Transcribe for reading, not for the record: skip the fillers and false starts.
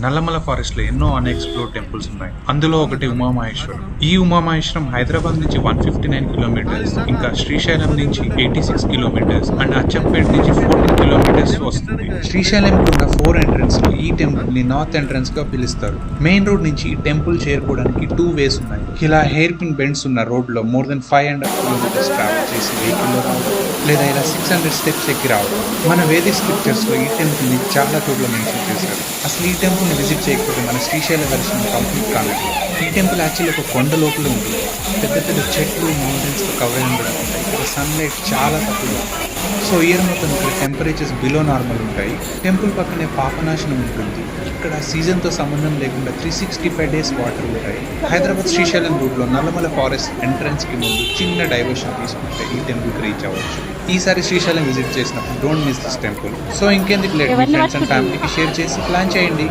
Nallamala forest లో ఎన్నో unexplored temples ఉన్నాయి. అందులో ఒకటి ఉమామహేశ్వరం. ఈ ఉమామహేశ్వరం హైదరాబాద్ నుంచి 159 కిలోమీటర్స్, ఇంకా శ్రీశైలం నుంచి 86 కిలోమీటర్స్ అండ్ అచ్చంపేట నుంచి 14 కిలోమీటర్స్ వస్తుంది. శ్రీశైలం ఉన్న 4 ఎంట్రన్స్ లో ఈ టెంపుల్ ని నార్త్ ఎంట్రన్స్ గా పిలుస్తారు. మెయిన్ రోడ్ నుంచి ఈ టెంపుల్ చేరుకోవడానికి 2 వేస్ ఉన్నాయి. ఇలా హెయిర్ పిన్ బెండ్స్ ఉన్న రోడ్ లో మోర్ దెన్ 500 కిలోమీటర్స్ ట్రావెల్ చేసి వెహికల్ లో రావడం, లేదా ఇలా 600 స్టెప్స్ ఎక్కి రావడం. మన వేదిక్ స్క్రిప్చర్స్ లో ఈ టెంపుల్ ని చాలా చోట్ల మెన్షన్ చేశారు. అసలు ఈ టెంపుల్ ని విజిట్ చేయకపోతే మన శ్రీశైల దర్శనం కంప్లీట్ కానట్టు. ఈ టెంపుల్ యాక్చువల్లీ ఒక కొండ లోపల ఉంటుంది. పెద్ద పెద్ద చెట్లు మౌంటైన్స్ తో కవర్ అయి ఉండడం ఉంటాయి. ఇక్కడ సన్లైట్ చాలా తక్కువ. సో ఇయర్ మొత్తం ఇక్కడ టెంపరేచర్స్ బిలో నార్మల్ ఉంటాయి. టెంపుల్ పక్కనే పాపనాశనం ఉంటుంది. ఇక్కడ సీజన్ తో సంబంధం లేకుండా 365 డేస్ వాటర్ ఉంటాయి. హైదరాబాద్ శ్రీశైలం రూట్ లో నల్లమల ఫారెస్ట్ ఎంట్రన్స్ కి ముందు చిన్న డైవర్షన్ తీసుకుంటే ఈ టెంపుల్ కి రీచ్ అవ్వచ్చు. ఈసారి శ్రీశైలం విజిట్ చేసినప్పుడు don't miss this temple. So ఇంకెందుకు లేట్, మీ ఫ్రెండ్స్ అండ్ ఫ్యామిలీకి షేర్ చేసి ప్లాన్ చేయండి.